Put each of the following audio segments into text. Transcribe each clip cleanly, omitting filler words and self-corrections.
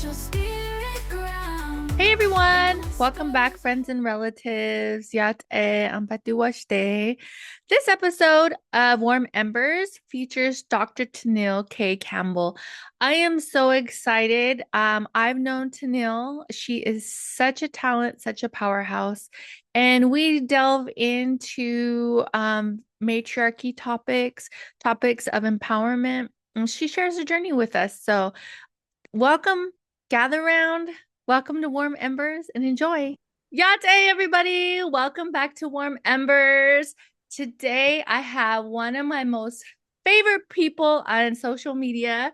Hey everyone, welcome back, friends and relatives. Ang patuwaste. This episode of Warm Embers features Dr. Tenille K. Campbell. I am so excited. I've known Tenille. She is such a talent, such a powerhouse. And we delve into matriarchy topics of empowerment. And she shares a journey with us. So welcome, gather around. Welcome to Warm Embers and enjoy. Yate, everybody. Welcome back to Warm Embers. Today, I have one of my most favorite people on social media,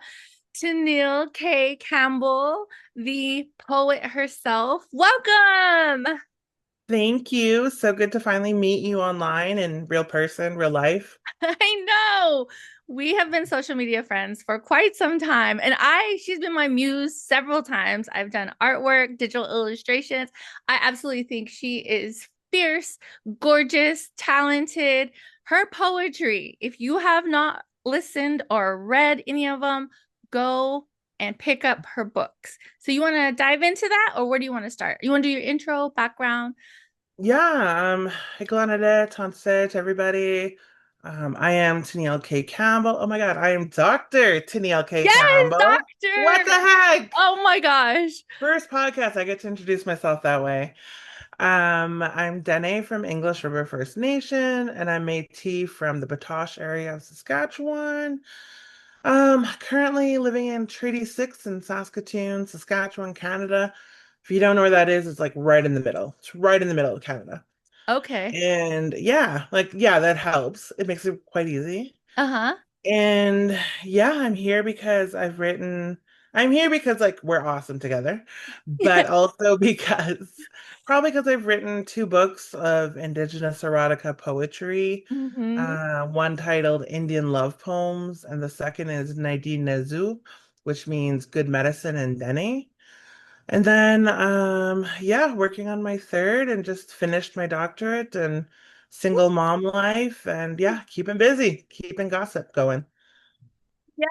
Tenille K. Campbell, the poet herself. Welcome. Thank you. So good to finally meet you online in real person, real life. I know. We have been social media friends for quite some time. And she's been my muse several times. I've done artwork, digital illustrations. I absolutely think she is fierce, gorgeous, talented. Her poetry, if you have not listened or read any of them, go and pick up her books. So you want to dive into that, or where do you want to start? You want to do your intro, background? Yeah, Higlanade, Tonset, everybody. I am Tenille K. Campbell. Oh my God, I am Dr. Tenille K. Yes, Campbell. What the doctor. heck? Oh my gosh. First podcast, I get to introduce myself that way. I'm Dene from English River First Nation, and I'm Métis from the Batoche area of Saskatchewan. Currently living in Treaty 6 in Saskatoon, Saskatchewan, Canada. If you don't know where that is, it's like right in the middle. It's right in the middle of Canada. Okay. And yeah, that helps. It makes it quite easy. Uh-huh. And yeah, I'm here because like we're awesome together, but also because probably because I've written two books of Indigenous erotica poetry. Mm-hmm. One titled Indian Love Poems, and the second is Nedi Nezu, which means good medicine in Dene. And then, yeah, working on my third and just finished my doctorate and single mom life. And yeah, keeping busy, keeping gossip going. Yeah.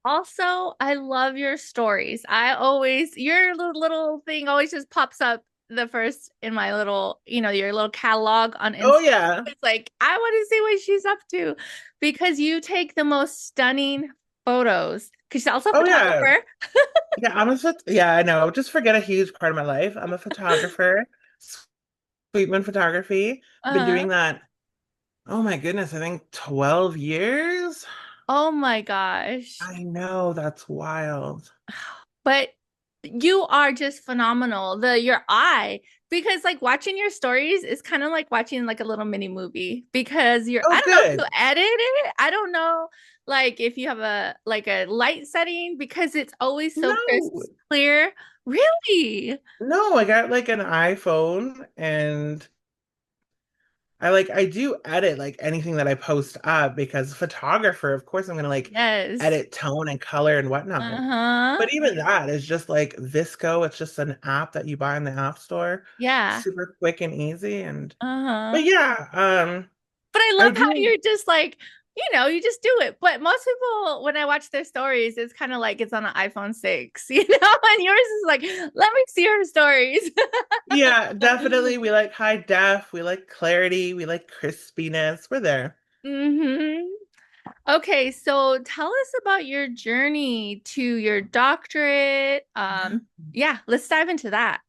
Also, I love your stories. Your little thing always just pops up the first in my little, your little catalog on Oh, Instagram. yeah. It's like, I want to see what she's up to because you take the most stunning photos. Because she's also a Oh, yeah. photographer. Yeah, yeah, I know. Just forget a huge part of my life. I'm a photographer, Sweetmoon photography. Been Uh-huh. doing that, oh my goodness, I think 12 years. Oh my gosh. I know, that's wild. But you are just phenomenal. Your eye, because like watching your stories is kind of like watching like a little mini movie because Oh, I don't know if you good. edit it. I don't know like if you have a light setting because it's always so crisp, No, clear. Really? no, I got like an iPhone and I do edit like anything that I post up because photographer, of course I'm gonna like Yes. edit tone and color and whatnot. Uh-huh. But even that is just like Visco. It's just an app that you buy in the App Store. Yeah. Super quick and easy. But Uh-huh. yeah, But I I love how do. you're just like, you just do it. But most people, when I watch their stories, it's kind of like it's on an iPhone 6, and yours is like, let me see her stories. Yeah, definitely. We like high def. We like clarity. We like crispiness. We're there. hmm Okay, so tell us about your journey to your doctorate. Yeah, let's dive into that.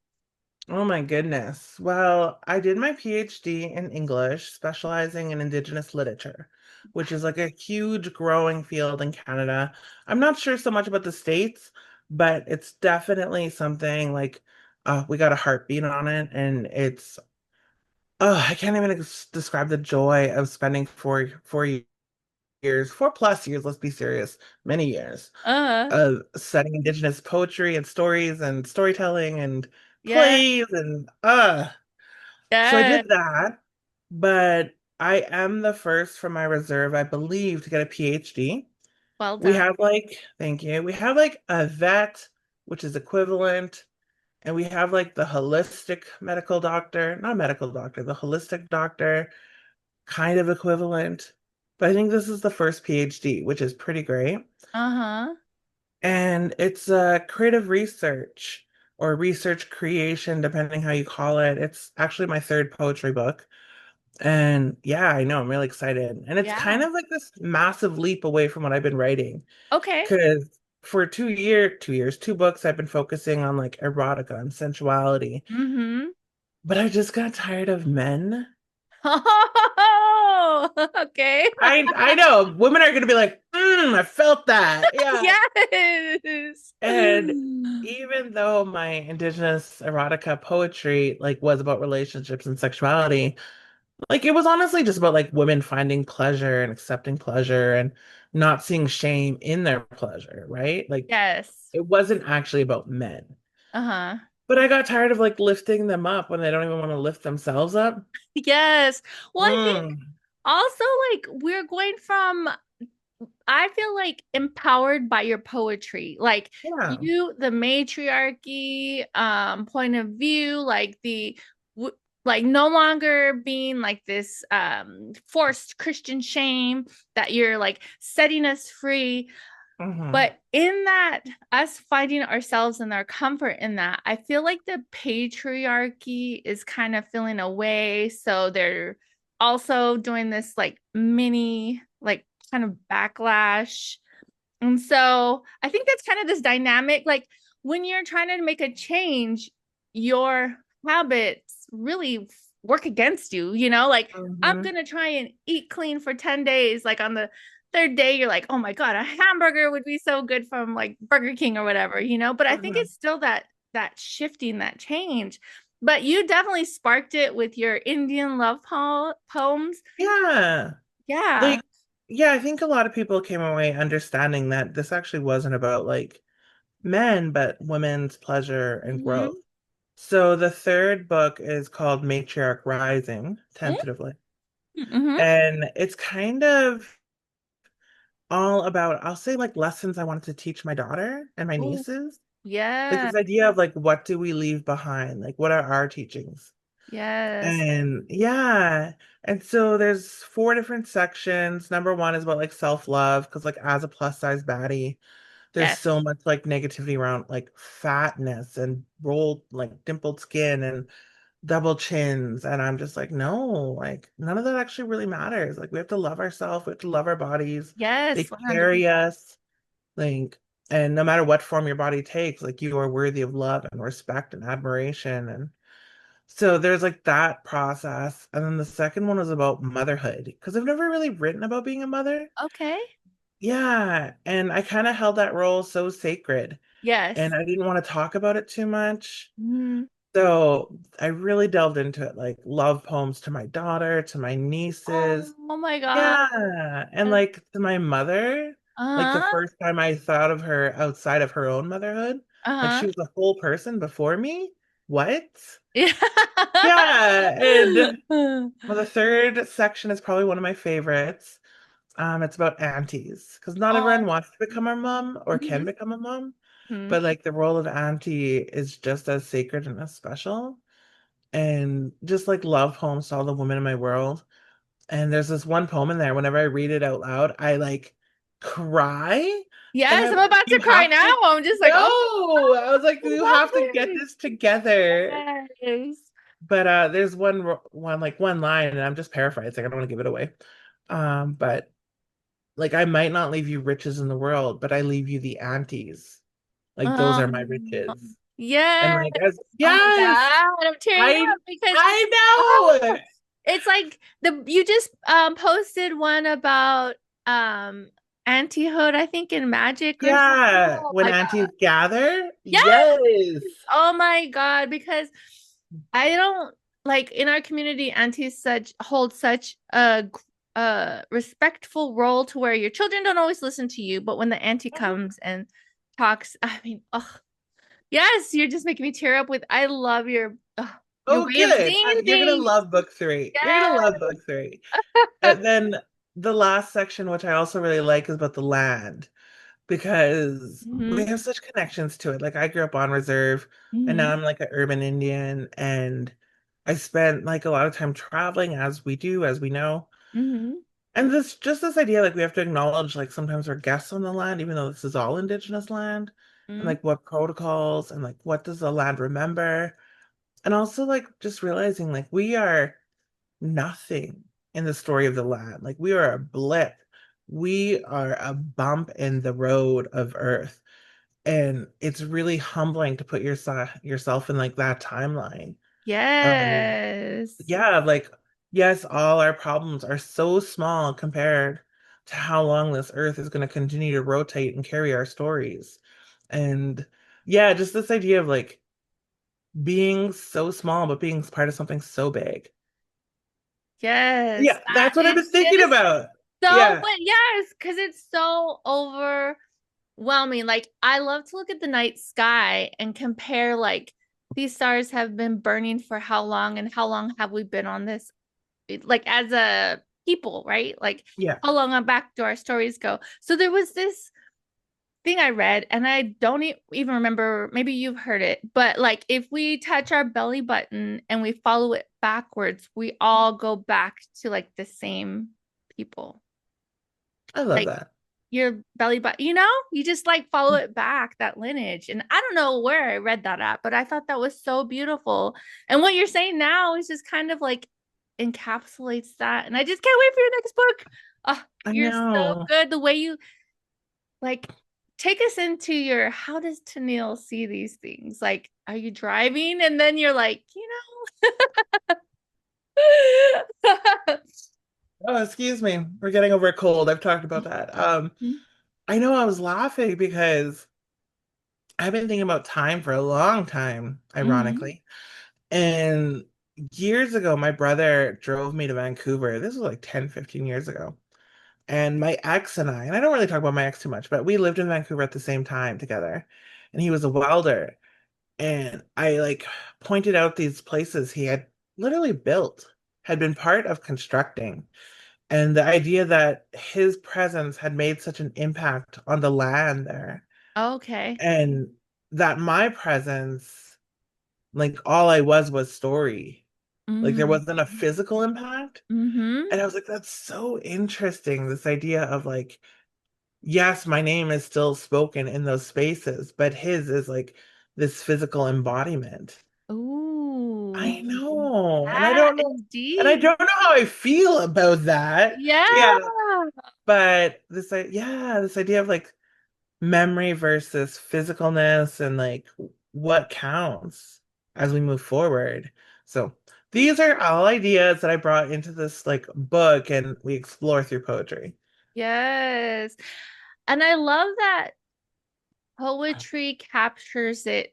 Oh my goodness. Well, I did my PhD in English, specializing in Indigenous literature, which is like a huge growing field in Canada. I'm not sure so much about the States, but it's definitely something like we got a heartbeat on it, and it's I can't even describe the joy of spending 4 years, 4+ years, let's be serious, many years Uh, of studying Indigenous poetry and stories and storytelling and yeah, plays and so I yeah. did that, but I am the first from my reserve, I believe, to get a PhD. Well We done. have like, thank you. We have like a vet, which is equivalent, and we have like the holistic medical doctor, not medical doctor, the holistic doctor, kind of equivalent. But I think this is the first PhD, which is pretty great. Uh-huh. And it's creative research or research creation, depending how you call it. It's actually my third poetry book. And yeah, I know, I'm really excited. And it's kind Yeah. of like this massive leap away from what I've been writing. Okay. Because for 2 years, 2 books, I've been focusing on like erotica and sensuality. Mm-hmm. But I just got tired of men. Oh, okay. I know women are gonna be like, I felt that. Yeah. Yes. And even though my Indigenous erotica poetry like was about relationships and sexuality, like it was honestly just about like women finding pleasure and accepting pleasure and not seeing shame in their pleasure, right? Like Yes. it wasn't actually about men. Uh-huh. But I got tired of like lifting them up when they don't even want to lift themselves up. Yes. Well, I think Mm, also like we're going from I feel like empowered by your poetry. Like yeah. you, the matriarchy point of view, like like no longer being like this forced Christian shame that you're like setting us free. Hmm. But in that, us finding ourselves and our comfort in that, I feel like the patriarchy is kind of feeling away. So they're also doing this like mini, like kind of backlash. And so I think that's kind of this dynamic. Like when you're trying to make a change, your habits really work against you, like I'm Hmm. gonna try and eat clean for 10 days. Like on the third day, you're like, oh my God, a hamburger would be so good from like Burger King or whatever. But I think Hmm. it's still that shifting, that change. But you definitely sparked it with your Indian love poems. Yeah. Yeah. Like, yeah, I think a lot of people came away understanding that this actually wasn't about like men, but women's pleasure and growth. Mm-hmm. So the third book is called Matriarch Rising, tentatively. Mm-hmm. And it's kind of all about, I'll say like lessons I wanted to teach my daughter and my Oh, nieces. Like yeah. this idea of like what do we leave behind? Like what are our teachings? Yes. And yeah. And so there's 4 different sections. Number one is about like self-love, because like as a plus size baddie, there's Yes. so much like negativity around like fatness and rolled like dimpled skin and double chins. And I'm just like, no, like none of that actually really matters. Like we have to love ourselves, we have to love our bodies. They Yes. carry 100%. us, like, and no matter what form your body takes, like you are worthy of love and respect and admiration. And so there's like that process. And then the second one was about motherhood, because I've never really written about being a mother. Okay. Yeah. And I kind of held that role so sacred and Yes. I didn't want to talk about it too much. Mhm. So I really delved into it, like love poems to my daughter, to my nieces. Oh my God. Yeah. And like to my mother, like the Uh-huh. first time I thought of her outside of her own motherhood, like Uh-huh. she was a whole person before me. What? Yeah. Yeah. And well, the third section is probably one of my favorites. It's about aunties, because not everyone Oh. wants to become a mom or can Mhm. become a mom, Mhm. but like the role of auntie is just as sacred and as special. And just like love poems to all the women in my world. And there's this one poem in there, whenever I read it out loud, I like cry. And Yes, I'm I'm like, about to you cry have now. to I'm just like, oh, no. I was like, I you love have to get it. this together. Yes. But there's one line, and I'm just paraphrasing. I don't want to give it away. But like I might not leave you riches in the world, but I leave you the aunties. Like those are my Um, riches. And yes. like as Oh my yes, God. I'm tearing I up because I oh, know. it's like the you just posted one about um antihood, I think in magic or something. Yeah, Oh when my aunties God. gather. Yes. Yes. Oh my God. Because I don't like in our community, aunties such hold such a respectful role to where your children don't always listen to you, but when the auntie comes and talks, I mean, oh yes, you're just making me tear up with I love your Oh, way of good. seeing You're gonna things. love book three. You're gonna Yes. love book three. And then the last section, which I also really like, is about the land, because we Hmm. have such connections to it. Like I grew up on reserve and Hmm. now I'm like an urban Indian, and I spent like a lot of time traveling, as we do, as we know. Hmm. And this idea, like we have to acknowledge, like sometimes we're guests on the land, even though this is all Indigenous land, and Mm. like what protocols and like what does the land remember, and also like just realizing like we are nothing in the story of the land. Like we are a blip. We are a bump in the road of Earth, and it's really humbling to put yourself in like that timeline. Um, Yes. yeah, like, yes, all our problems are so small compared to how long this earth is going to continue to rotate and carry our stories. And yeah, just this idea of like being so small, but being part of something so big. Yes. Yeah, That that's what I've been is thinking just about. so, Yeah, but yes, because it's so overwhelming. Like, I love to look at the night sky and compare, like, these stars have been burning for how long and how long have we been on this, like, as a people, right? Like, yeah. how long back do our stories go? So there was this thing I read, and I don't even remember, maybe you've heard it, but like if we touch our belly button and we follow it backwards, we all go back to like the same people. I love Like that. your belly button, you just like follow it back, that lineage. And I don't know where I read that at, but I thought that was so beautiful. And what you're saying now is just kind of like encapsulates that. And I just can't wait for your next book. Oh, I you're so know. good. The way you like take us into your how does Tenille see these things? Like, are you driving and then you're like, know? Oh, excuse me. We're getting over a cold. I've talked about that. I know I was laughing because I've been thinking about time for a long time, Mm-hmm. ironically. And years ago, my brother drove me to Vancouver. This was like 10, 15 years ago. And my ex and I don't really talk about my ex too much, but we lived in Vancouver at the same time together. And he was a welder. And I like pointed out these places he had literally built, had been part of constructing. And the idea that his presence had made such an impact on the land there. Okay. And that my presence, like all I was story. Like there Mm-hmm. wasn't a physical impact. Mm-hmm. And I was like, that's so interesting. This idea of like, yes, my name is still spoken in those spaces, but his is like this physical embodiment. Ooh, I know. And I that don't know. is And I deep. don't know how I feel about that. Yeah. Yeah. But this idea of like memory versus physicalness and like what counts as we move forward. So these are all ideas that I brought into this like book and we explore through poetry. Yes. And I love that poetry captures it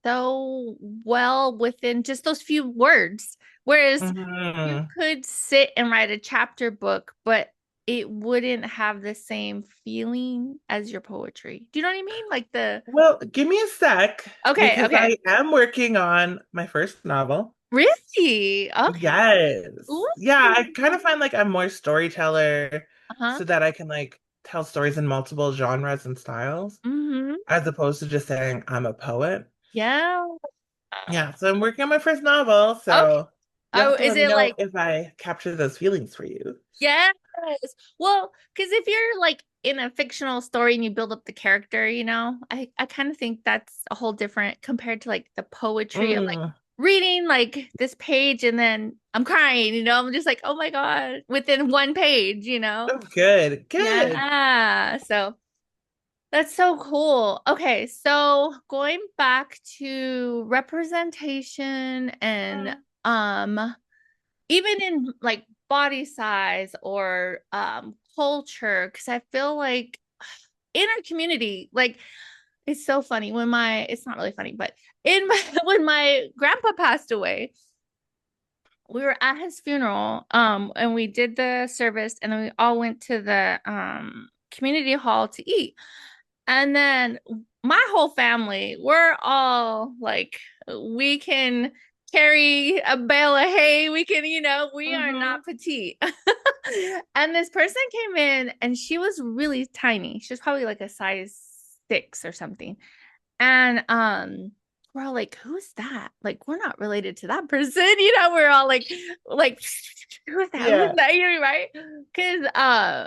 so well within just those few words. Whereas you Hmm. could sit and write a chapter book, but it wouldn't have the same feeling as your poetry. Do you know what I mean? Like the Well, give me a sec okay, because okay. I am working on my first novel. Really? Okay. Yes. Ooh. Yeah, I kind of find like I'm more storyteller Uh-huh. so that I can like tell stories in multiple genres and styles Mm-hmm. as opposed to just saying I'm a poet. Yeah. Yeah, so I'm working on my first novel, Okay. so you'll have Oh, to is let me it know like if I capture those feelings for you. yes. Well, because if you're like in a fictional story and you build up the character, I kind of think that's a whole different compared to like the poetry of like Mm, reading like this page and then I'm crying, I'm just like, oh my God, within one page. oh, good, good. Yeah. So that's so cool. Okay, so going back to representation and even in like body size or culture, because I feel like in our community, like it's so funny when it's not really funny, but when my grandpa passed away, we were at his funeral, and we did the service, and then we all went to the community hall to eat. And then my whole family, we're all like, we can carry a bale of hay. We can, we are Hmm. not petite. And this person came in and she was really tiny. She was probably like a size 6 or something. And we're all like, who's that? Like, we're not related to that person. We're all like, who's that? Who's Yeah. that? You're right. Because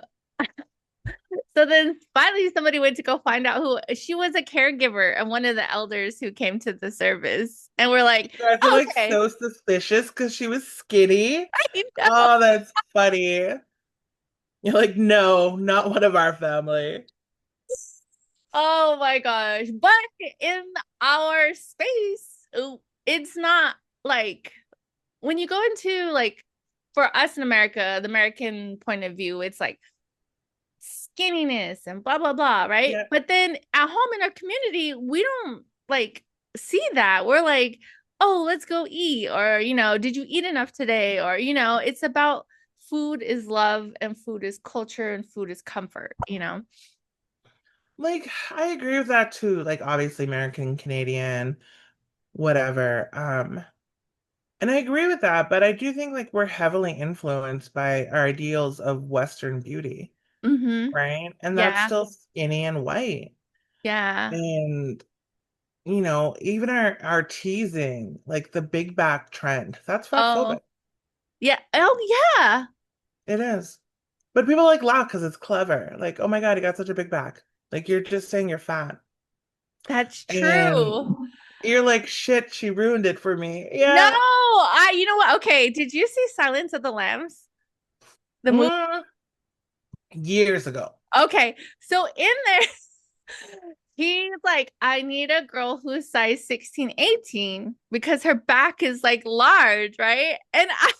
so then finally somebody went to go find out who she was, a caregiver and one of the elders who came to the service. And we're like, You guys are oh, like okay. so suspicious because she was skinny. I know. Oh, that's funny. You're like, no, not one of our family. Oh my gosh. But in our space, it's not like when you go into like for us in America, the American point of view, it's like skinniness and blah blah blah, right? Yeah. But then at home in our community, we don't like see that. We're like, oh, let's go eat, or did you eat enough today? Or it's about food is love and food is culture and food is comfort. Like, I agree with that too. Like, obviously, American, Canadian, whatever. And I agree with that, but I do think like we're heavily influenced by our ideals of Western beauty, Mm-hmm. right? And that's Yeah. still skinny and white. Yeah. And even our teasing, like the big back trend, that's fat Oh, phobic. yeah. Oh, yeah. It is. But people like laugh because it's clever. Like, oh my God, you got such a big back. Like you're just saying you're fat. That's And true. you're like, shit, she ruined it for me. No, Yeah. you know what? Okay, did you see Silence of the Lambs? The movie? Mm, years ago. Okay, so in there, he's like, I need a girl who's size 16, 18 because her back is like large, right? And I,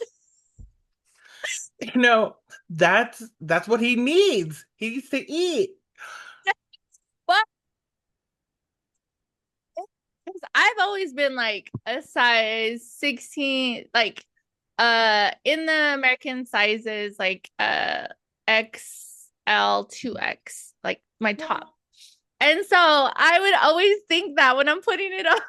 You know, that's what he needs. He needs to eat. but because I've always been like a size 16, like in the American sizes, like XL, 2X, like my Yeah. top. And so I would always think that when I'm putting it on,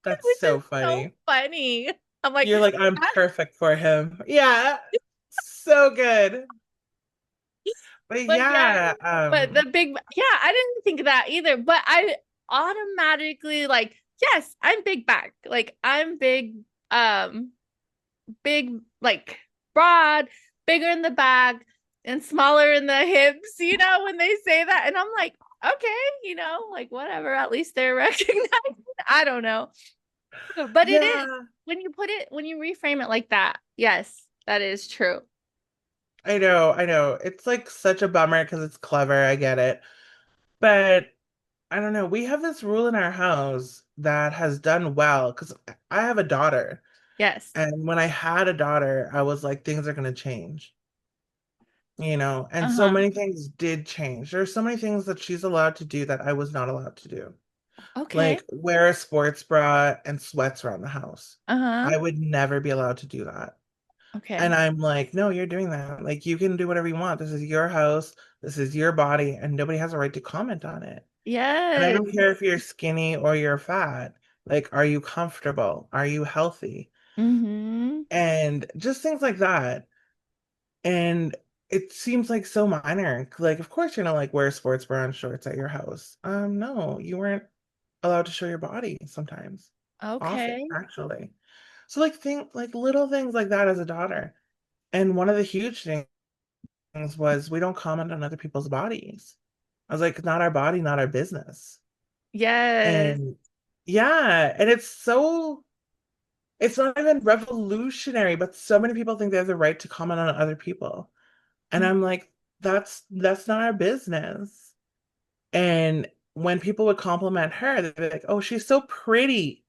That's which is so so funny. funny. I'm like, You're like, I'm perfect for him. Yeah. So good. But but yeah, yeah, but the big, yeah, I didn't think of that either. But I automatically like, yes, I'm big back. Like I'm big, like broad, bigger in the back and smaller in the hips, when they say that. And I'm like, okay, like whatever, at least they're recognizing. I don't know. But it is yeah, when you reframe it like that, yes, that is true. I know. It's like such a bummer because it's clever. I get it. But I don't know. We have this rule in our house that has done well because I have a daughter. Yes. And when I had a daughter, I was like, things are going to change, and so Uh-huh. many things did change. There are so many things that she's allowed to do that I was not allowed to do. Okay. Like wear a sports bra and sweats around the house. Uh-huh. I would never be allowed to do that. And Okay. I'm like, no, you're doing that. Like you can do whatever you want. This is your house. This is your body, and nobody has a right to comment on it. And I Yes. don't care if you're skinny or you're fat. Like, are you comfortable? Are you healthy? Mm-hmm. And just things like that. And it seems like so minor. Like, of course you're gonna like wear sports bra and shorts at your house. No, you weren't allowed to show your body sometimes. Often, Okay. actually. So like think like little things like that as a daughter. And one of the huge things was we don't comment on other people's bodies. I was like, it's not our body, not our business. Yes. And yeah, and it's not even revolutionary, but so many people think they have the right to comment on other people. And I'm like, that's not our business. And when people would compliment her, they'd be like, oh, she's so pretty.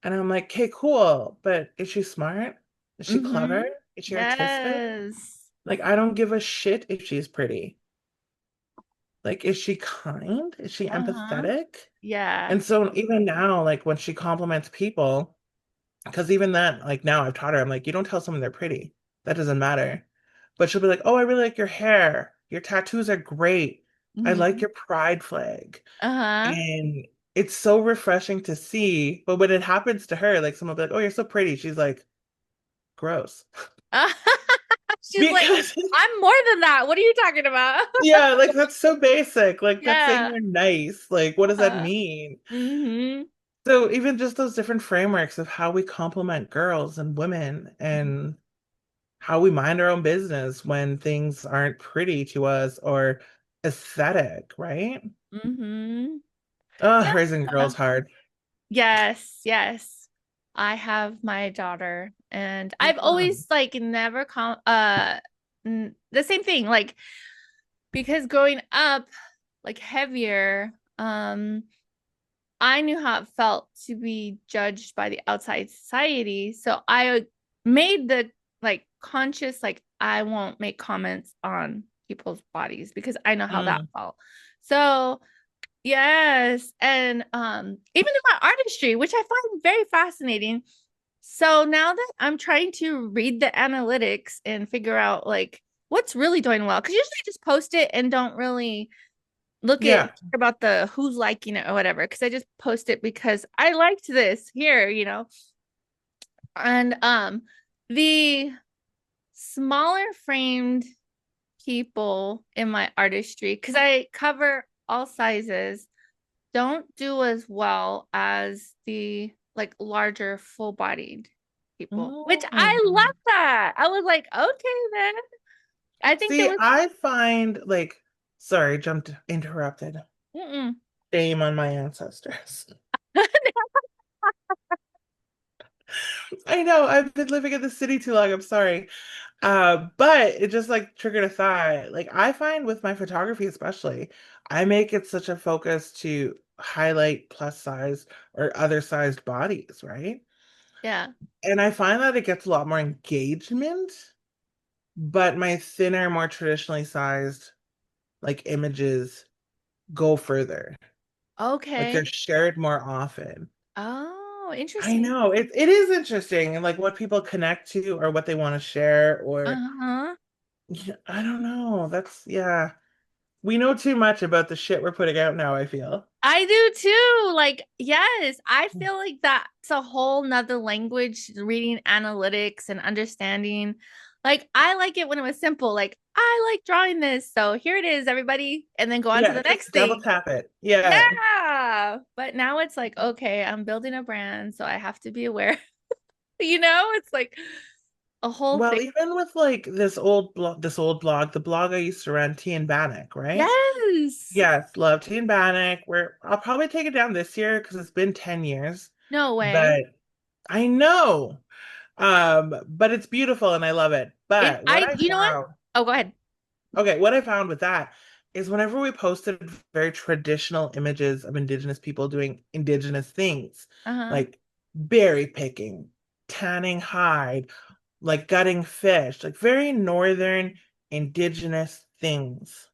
And I'm like, okay, cool. But is she smart? Is she Mm-hmm. clever? Is she artistic? Yes. Like, I don't give a shit if she's pretty. Like, is she kind? Is she Uh-huh. empathetic? Yeah. And so even now, like when she compliments people, because even that, like now I've taught her, I'm like, you don't tell someone they're pretty. That doesn't matter. But she'll be like, oh, I really like your hair. Your tattoos are great. I like Mm-hmm. your pride flag. Uh-huh. And it's so refreshing to see. But when it happens to her, like someone will be like, oh, you're so pretty. She's like, gross. She's like, Because I'm more than that. What are you talking about? yeah, like that's so basic. Like that's saying Yeah. you're nice. Like, what does that Uh, mean? mm-hmm. So even just those different frameworks of how we compliment girls and women and how we mind our own business when things aren't pretty to us or aesthetic, right? Mm-hmm. Oh, raising Yeah. girls hard. Yes, yes. I have my daughter and I've Yeah. always like never the same thing like because growing up like heavier I knew how it felt to be judged by the outside society. So I made the like conscious, like, I won't make comments on people's bodies because I know how that Mm. felt. So, yes. And even in my artistry, which I find very fascinating. So now that I'm trying to read the analytics and figure out like what's really doing well, because usually I just post it and don't really look at Yeah. about the who's liking it or whatever because I just post it because I liked this here, and the smaller framed people in my artistry because I cover all sizes don't do as well as the like larger full bodied people, which I love Mm. that. I was like, okay then. I think there See, was I find like, sorry, jumped, interrupted. mm-mm. Shame on my ancestors. I know, I've been living in the city too long. I'm sorry. But it just like triggered a thought. Like I find with my photography especially, I make it such a focus to highlight plus size or other sized bodies, right? Yeah. And I find that it gets a lot more engagement, but my thinner, more traditionally sized like images go further. Like they're Okay. shared more often. Oh, I interesting. know it is interesting and like what people connect to or what they want to share or Uh-huh. yeah, I don't know. That's yeah. We know too much about the shit we're putting out now, I feel. I do too. Like, yes, I feel like that's a whole nother language, reading analytics and understanding. Like, I like it when it was simple. Like, I like drawing this. So here it is, everybody. And then go on to Yeah, the just next double thing. tap it. Yeah. Yeah. But now it's like, okay, I'm building a brand. So I have to be aware. It's like a whole Well, thing. even with like this old blog, the blog I used to run, T and Bannock, right? Yes. Yes, love Tea and Bannock. Where I'll probably take it down this year because it's been 10 years. No way. But I know. But it's beautiful and I love it. But what I You know what? found, Oh, go ahead. okay, what I found with that is whenever we posted very traditional images of Indigenous people doing Indigenous things, Uh-huh. like berry picking, tanning hide, like gutting fish, like very northern Indigenous things.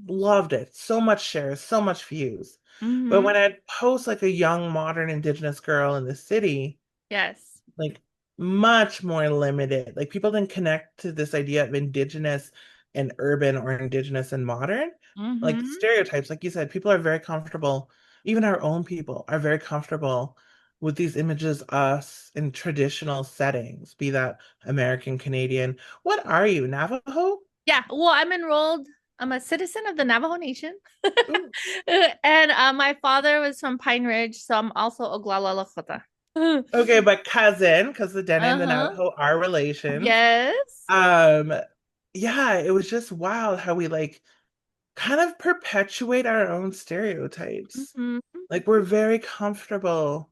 Loved it. So much shares, so much views. But Mm-hmm. when I'd post like a young modern Indigenous girl in the city, Yes. like much more limited. Like people didn't connect to this idea of Indigenous and urban or Indigenous and modern. Like Mm-hmm. stereotypes, like you said, people are very comfortable, even our own people are very comfortable with these images of us in traditional settings, be that American, Canadian. What are you, Navajo? Yeah, well, I'm enrolled. I'm a citizen of the Navajo Nation. Ooh. And my father was from Pine Ridge, so I'm also Oglala Lakota. Okay, but cousin, because the Dene and the Uh-huh. Navajo are relations. Yes. Um, yeah, it was just wild how we like kind of perpetuate our own stereotypes. Mhm. Like we're very comfortable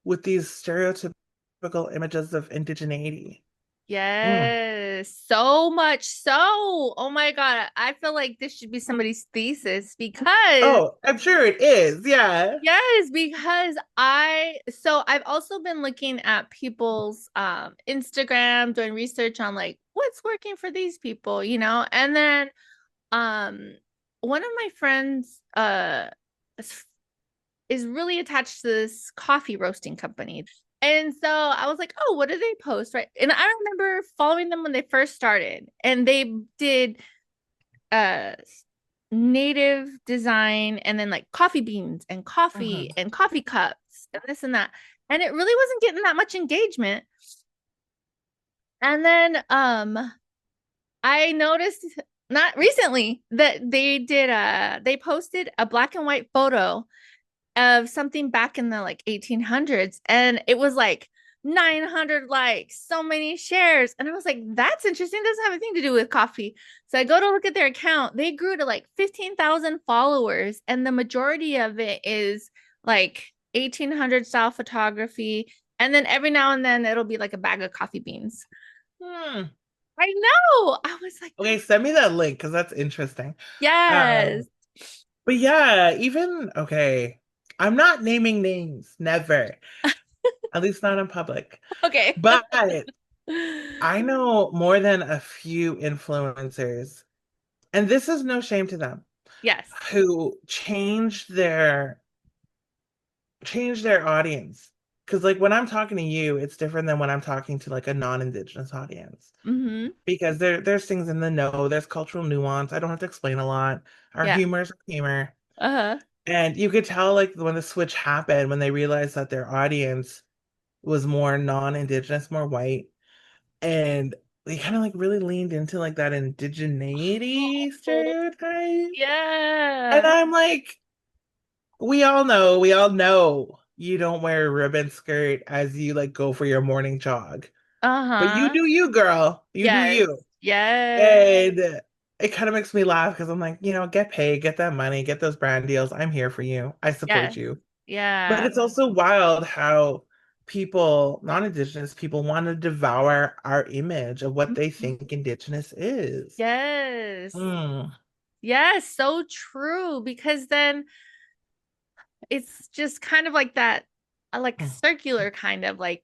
with these stereotypical images of indigeneity. Mm. Yes, so much so. Oh my God. I feel like this should be somebody's thesis because Oh, I'm sure it is. Yeah. yes, because I've also been looking at people's Instagram, doing research on like what's working for these people, and then um one of my friends is really attached to this coffee roasting company. And so I was like, oh, what do they post? Right. And I remember following them when they first started and they did uh native design and then like coffee beans and Uh-huh. coffee cups and this and that. And it really wasn't getting that much engagement. And then I noticed not recently that they posted a black and white photo of something back in the like 1800s, and it was like 900 likes, so many shares. And I was like, that's interesting. It doesn't have anything to do with coffee. So I go to look at their account. They grew to like 15,000 followers, and the majority of it is like 1800 style photography. And then every now and then it'll be like a bag of coffee beans. Hmm. I know. I was like, Okay, send me that link because that's interesting. yes. But yeah, even okay, I'm not naming names, never. At least not in public. Okay. But I know more than a few influencers, and this is no shame to them, Yes. who changed their audience. Because like when I'm talking to you, it's different than when I'm talking to like a non-Indigenous audience. Mm-hmm. Because there's things in the know, there's cultural nuance. I don't have to explain a lot. Our Yeah. humor's humor. Uh-huh. And you could tell like when the switch happened, when they realized that their audience was more non-Indigenous, more white, and they kind of like really leaned into like that indigeneity Oh, stereotype. And yeah. I'm like, we all know you don't wear a ribbon skirt as you like go for your morning jog. But you Uh-huh. do you, girl. You do Yes. you. Yes. And it kind of makes me laugh because I'm like, get paid, get that money, get those brand deals. I'm here for you. I support Yes. you. But Yeah. it's also wild how people, non-Indigenous people, want to devour our image of what they Mhm. think Indigenous is. Yes. Mm. Yes, so true. Because then it's just kind of like that, like circular kind of like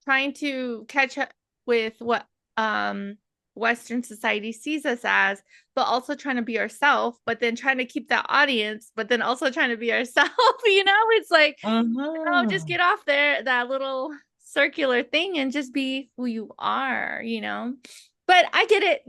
trying to catch up with what um Western society sees us as, but also trying to be ourselves, but then trying to keep that audience, but then also trying to be ourselves. It's like, no, just Hmm. get off there, that little circular thing, and just be who you are. But I get it,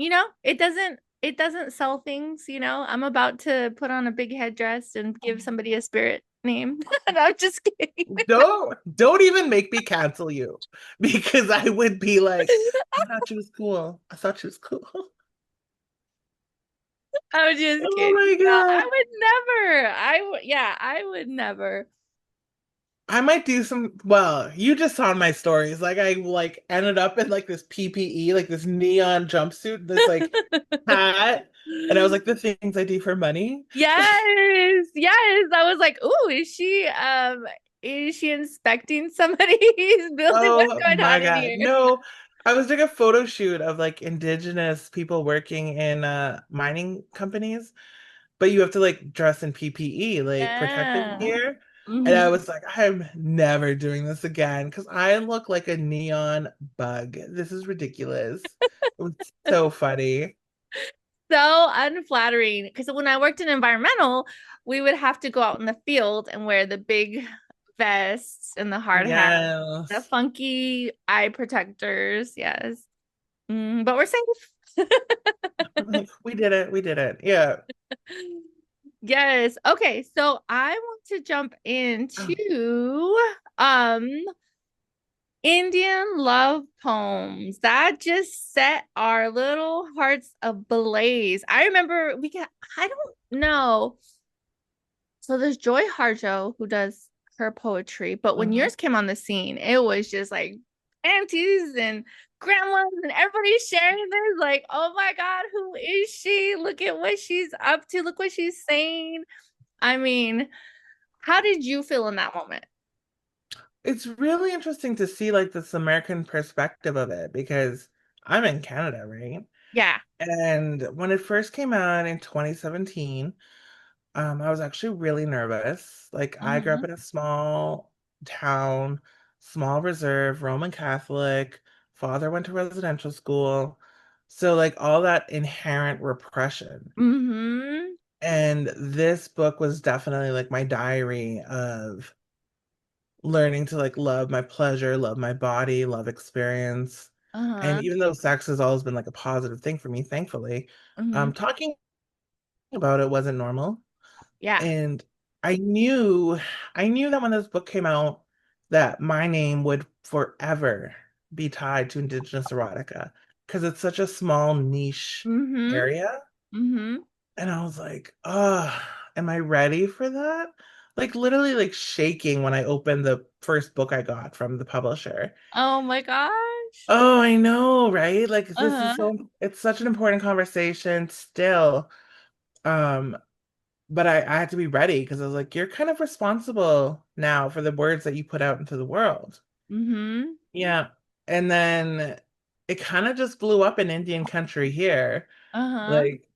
it doesn't sell things. I'm about to put on a big headdress and give somebody a spirit name. And I'm just kidding. Don't even make me cancel you because I would be like, I thought she was cool. I thought she was cool. I'm just Oh kidding. my No, God. I would never. Yeah, I would never. I might do some, well, you just saw my stories. Like I like ended up in like this PPE, like this neon jumpsuit, this like hat. And I was like, the things I do for money. Yes, yes. I was like, "Ooh, is she inspecting somebody's building? What's Oh going my on in God. here?" No, I was doing a photo shoot of like Indigenous people working in mining companies, but you have to like dress in PPE, like protective Yeah. gear. And I Hmm. was like, I'm never doing this again because I look like a neon bug. This is ridiculous. It was so funny. So unflattering. Because when I worked in environmental, we would have to go out in the field and wear the big vests and the hard hat, the Yes. funky eye protectors. Yes. But we're safe. We did it. We did it. Yeah. Yes. Okay. So I want to jump into um Indian love poems that just set our little hearts ablaze. I remember I don't know. So there's Joy Harjo who does her poetry, but when Mhm. yours came on the scene, it was just like aunties and grandmas and everybody sharing this, like, oh my God, who is she? Look at what she's up to, look what she's saying. I mean, how did you feel in that moment? It's really interesting to see like this American perspective of it because I'm in Canada, right? Yeah. And when it first came out in 2017, I was actually really nervous. Like I grew up Uh-huh. in a small town, small reserve, Roman Catholic. Father went to residential school. So like all that inherent repression. Mm-hmm. And this book was definitely like my diary of learning to like love my pleasure, love my body, love experience. And Uh-huh. even though sex has always been like a positive thing for me, thankfully, Mm-hmm. talking about it wasn't normal. Yeah. And I knew I knew that when this book came out that my name would forever be tied to Indigenous erotica because it's such a small niche Mm-hmm. area. Mm-hmm. And I was like, oh, am I ready for that? like literally like shaking when I opened the first book I got from the publisher. Oh my gosh. Oh, I know, right? Like this is Uh-huh. so it's such an important conversation still. Um, but I had to be ready because I was like, you're kind of responsible now for the words that you put out into the world. Mm-hmm. Yeah. And then it kind of just blew up in Indian country here. Uh-huh. Like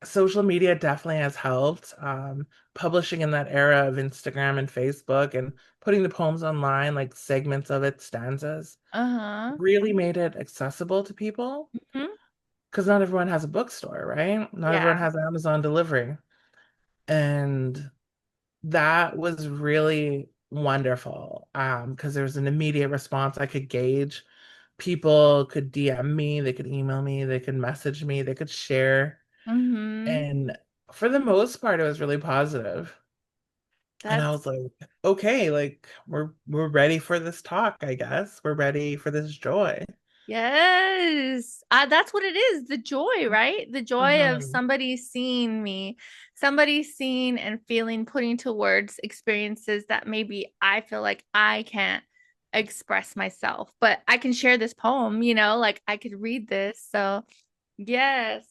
social media definitely has helped. Publishing in that era of Instagram and Facebook and putting the poems online, like segments of it, stanzas, Uh-huh. really made it accessible to people Hmm. because not everyone has a bookstore, right? Not everyone Yeah. has Amazon delivery. And that was really wonderful because there was an immediate response I could gauge. People could DM me, they could email me, they could message me, they could share. Mm-hmm. And for the most part, it was really positive. And I That's was like, okay, like we're ready for this talk, I guess. We're ready for this joy. yes. That's what it is. The joy, right? The joy of Mhm. somebody seeing me, somebody seeing and feeling, putting to words experiences that maybe I feel like I can't express myself, but I can share this poem, like I could read this. So, yes.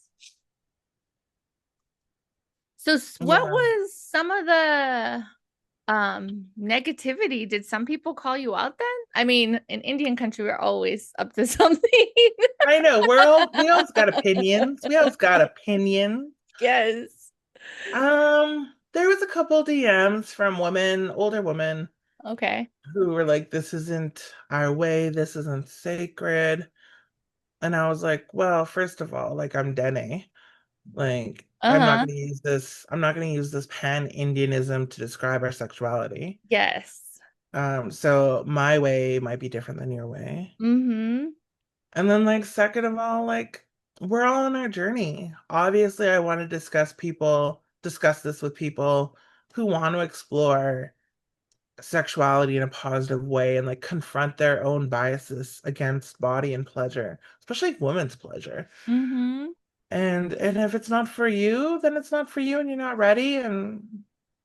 So, what Yeah. was some of the negativity? Did some people call you out then? I mean, in Indian country, we're always up to something. I know. We always got opinions. We always got opinions. Yes. There was a couple DMs from women, older women, Okay. who were like, this isn't our way, this isn't sacred. And I was like, well, first of all, like I'm Dene. Like, Uh-huh. I'm not gonna use this pan-Indianism to describe our sexuality. Yes. So my way might be different than your way. Mm-hmm. And then like second of all, like we're all on our journey. Obviously, I want to discuss this with people who want to explore sexuality in a positive way and like confront their own biases against body and pleasure, especially women's pleasure. Mm-hmm. And if it's not for you, then it's not for you and you're not ready and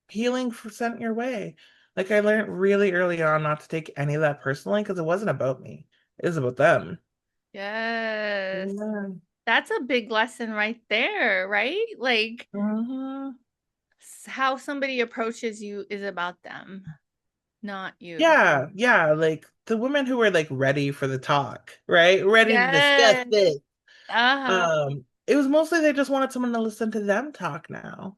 healing for sent your way. Like I learned really early on not to take any of that personally because it wasn't about me. It was about them. Yes. Yeah. That's a big lesson right there, right? Like Mhm. how somebody approaches you is about them, not you. Yeah, yeah, like the women who were like ready for the talk, right? Ready to discuss Yes. this. Uh-huh. It was mostly they just wanted someone to listen to them talk now.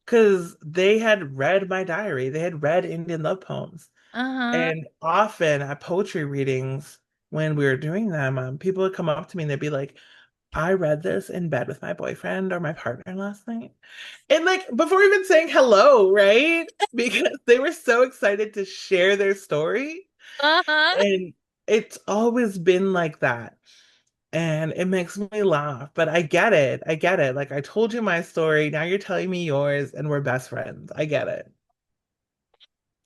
Because they had read my diary, they had read Indian love poems. Uh-huh. And often at poetry readings, when we were doing them, people would come up to me and they'd be like, I read this in bed with my boyfriend or my partner last night. And like before even saying hello, right? Because they were so excited to share their story. Uh-huh. And it's always been like that. And it makes me laugh, but I get it. I get it. Like I told you my story, now you're telling me yours, and we're best friends. I get it.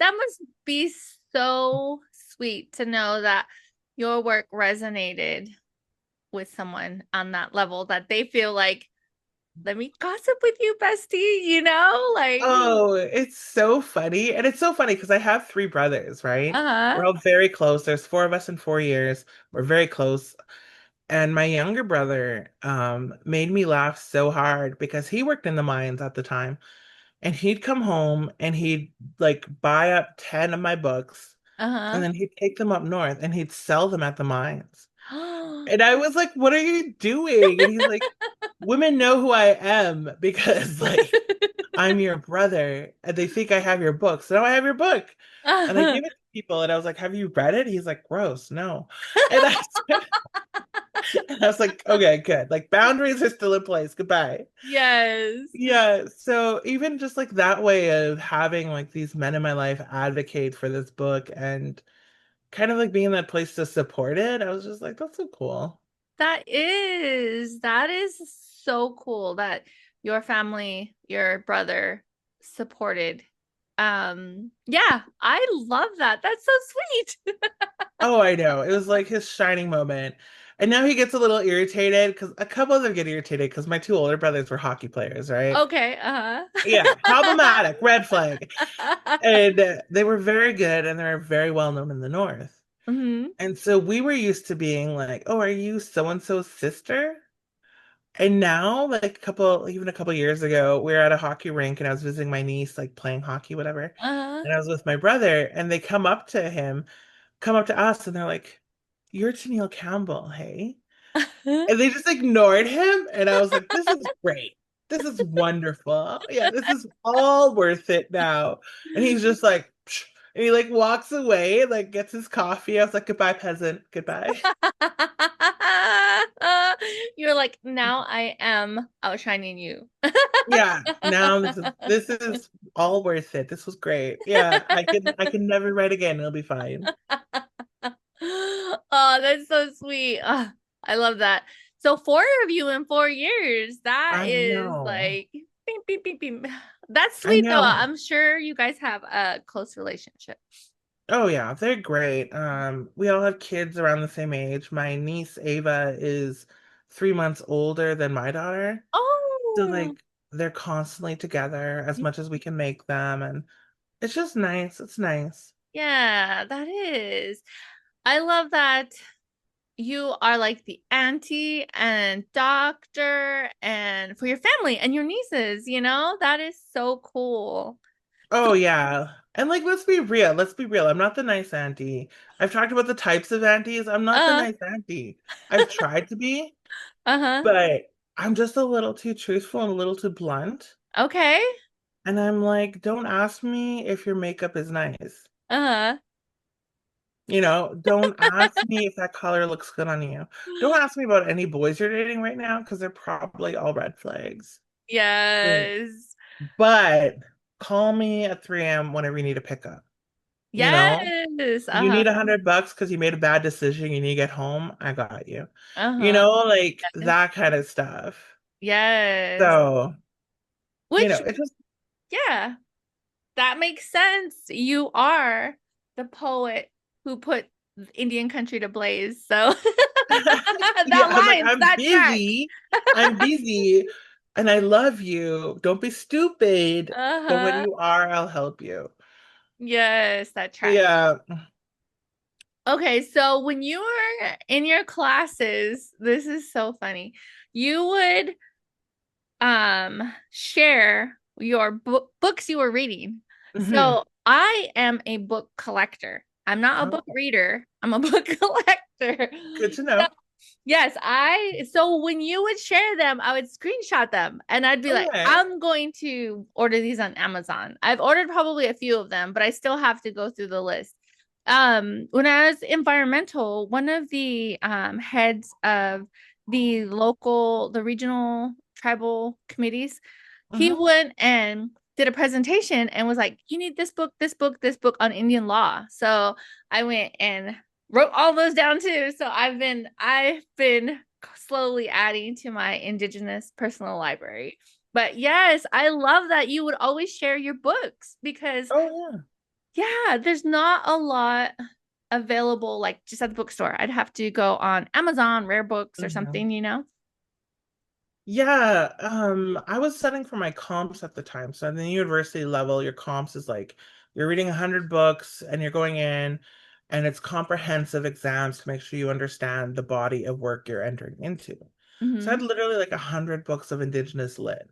That must be so sweet to know that your work resonated with someone on that level that they feel like, let me gossip with you, bestie, like, Oh, it's so funny. And it's so funny because I have three brothers, right? uh-huh, We're all very close. There's four of us in 4 years. We're very close. And my younger brother made me laugh so hard because he worked in the mines at the time. And he'd come home and he'd like buy up 10 of my books and uh-huh. then he'd take them up north and he'd sell them at the mines. And I was like, what are you doing? And he's like, women know who I am because like I'm your brother and they think I have your book. So now I have your book. And I Uh-huh. gave it to people and I was like, have you read it? He's like, gross, no. And I, and I was like, okay, good. Like boundaries are still in place. Goodbye. Yes. Yeah, so even just like that way of having like these men in my life advocate for this book and kind of like being in that place to support it, I was just like, that's so cool. That is so cool that your family, your brother supported. Yeah, I love that. That's so sweet. Oh, I know. It was like his shining moment. And now he gets a little irritated because a couple of them get irritated because my two older brothers were hockey players, right? Okay, uh-huh. Yeah, problematic, red flag. And they were very good and they're very well known in the North. Hmm. And so we were used to being like, oh, are you so and so's sister? And now, like even a couple years ago, we were at a hockey rink and I was visiting my niece, like playing hockey, whatever. Uh-huh. And I was with my brother, and they come up to us, and they're like, "You're Tenille Campbell, hey?" And they just ignored him. And I was like, "This is great. This is wonderful. Yeah, this is all worth it now." And he's just like, "Psh," and he like walks away, like gets his coffee. I was like, "Goodbye, peasant. Goodbye." You're like, now I am outshining you. Yeah, now this is all worth it. This was great. Yeah, I can never write again. It'll be fine. Oh, that's so sweet. I love that. So four of you in 4 years. That I is know. like beep, beep, beep, beep. That's I sweet though. know. I'm sure you guys have a close relationship. Oh yeah, they're great. We all have kids around the same age. My niece Ava is 3 months older than my daughter. So Oh, like they're constantly together as much as we can make them, and it's just nice. It's nice. yeah, that is. I love that you are like the auntie and doctor and for your family and your nieces, that is so cool. So, Oh yeah. And like let's be real. Let's be real. I'm not the nice auntie. I've talked about the types of aunties. I'm not the uh, nice auntie. I've tried to be, uh-huh. but I'm just a little too truthful and a little too blunt. Okay. And I'm like, don't ask me if your makeup is nice. Uh-huh. Don't ask me if that color looks good on you. Don't ask me about any boys you're dating right now because they're probably all red flags. Yeah. Yes. But call me at 3 a.m. whenever you need a pickup. You know, Yes. you Uh-huh. need $100 because you made a bad decision. You need to get home. I got you. Uh-huh. Like Yes. that kind of stuff. Yes. So, Which, it just, yeah, that makes sense. You are the poet who put Indian country to blaze. So yeah, that I'm like, lines, I'm that tracks. busy. I'm busy and I love you. Don't be stupid. But when Uh-huh. you are, I'll help you. Yes, that tracks. Yeah. Okay, so when you were in your classes, this is so funny. You would share your books you were reading. Hmm. So I am a book collector. I'm not a book Oh, reader. I'm a book collector. good to So know. yes, so when you would share them, I would screenshot them and I'd be like, Okay. I'm going to order these on Amazon. I've ordered probably a few of them, but I still have to go through the list. When I was environmental, one of the heads of the regional tribal committees, he Hmm. went and did a presentation and was like, you need this book, this book, this book on Indian law. So I went and wrote all those down too. So I've been slowly adding to my Indigenous personal library. But yes, I love that you would always share your books because Oh, yeah. yeah, there's not a lot available like just at the bookstore. I'd have to go on Amazon, Rare Books or Hmm. something. Yeah, I was studying for my comps at the time. So at the university level, your comps is like you're reading 100 books and you're going in and it's comprehensive exams to make sure you understand the body of work you're entering into. So I Mm-hmm. had literally like 100 books of Indigenous lit.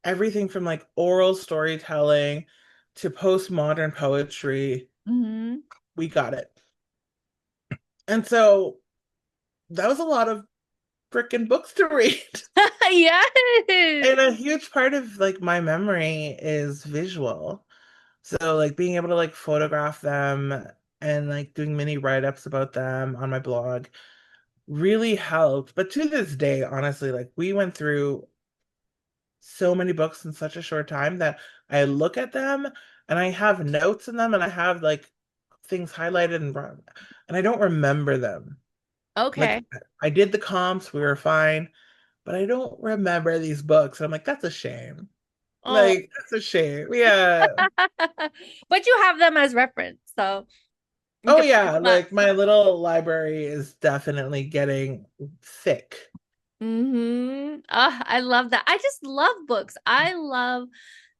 Everything from like oral storytelling to postmodern poetry, Mm-hmm. we got it. And so that was a lot of freaking books to read. Yes. And a huge part of like my memory is visual. So like being able to like photograph them and like doing mini write-ups about them on my blog really helped. But to this day, honestly, like we went through so many books in such a short time that I look at them and I have notes in them and I have like things highlighted and I don't remember them. Like Okay. I did the comps, we were fine, but I don't remember these books. And I'm like, that's a shame. Oh. Like, that's a shame. Yeah. But you have them as reference. So You Oh can pick yeah, them up. like my little library is definitely getting thick. Mm-hmm. I love that. I just love books. I love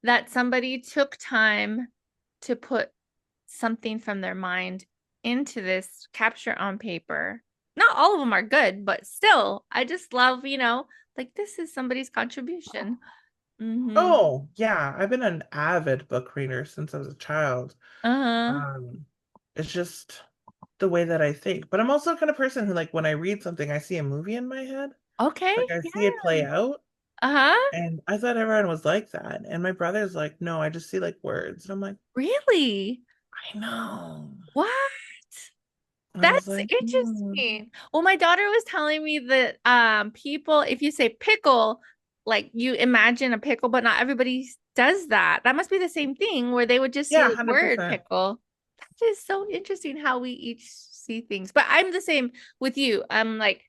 that somebody took time to put something from their mind into this capture on paper. Not all of them are good, but still, I just love, like this is somebody's contribution. Mm-hmm. Oh, yeah, I've been an avid book reader since I was a child. Uh-huh. Um, it's just the way that I think. But I'm also the kind of person who, like, when I read something, I see a movie in my head. Okay. Like, I see it Yeah. play out. Uh-huh. And I thought everyone was like that. And my brother's like, no, I just see like words. And I'm like, Really? I know. What? And I was That's like, interesting. Well, my daughter was telling me that people, if you say pickle, like you imagine a pickle, but not everybody does that. That must be the same thing where they would just see yeah, the word 100%. pickle. That is so interesting how we each see things. But I'm the same with you. I'm like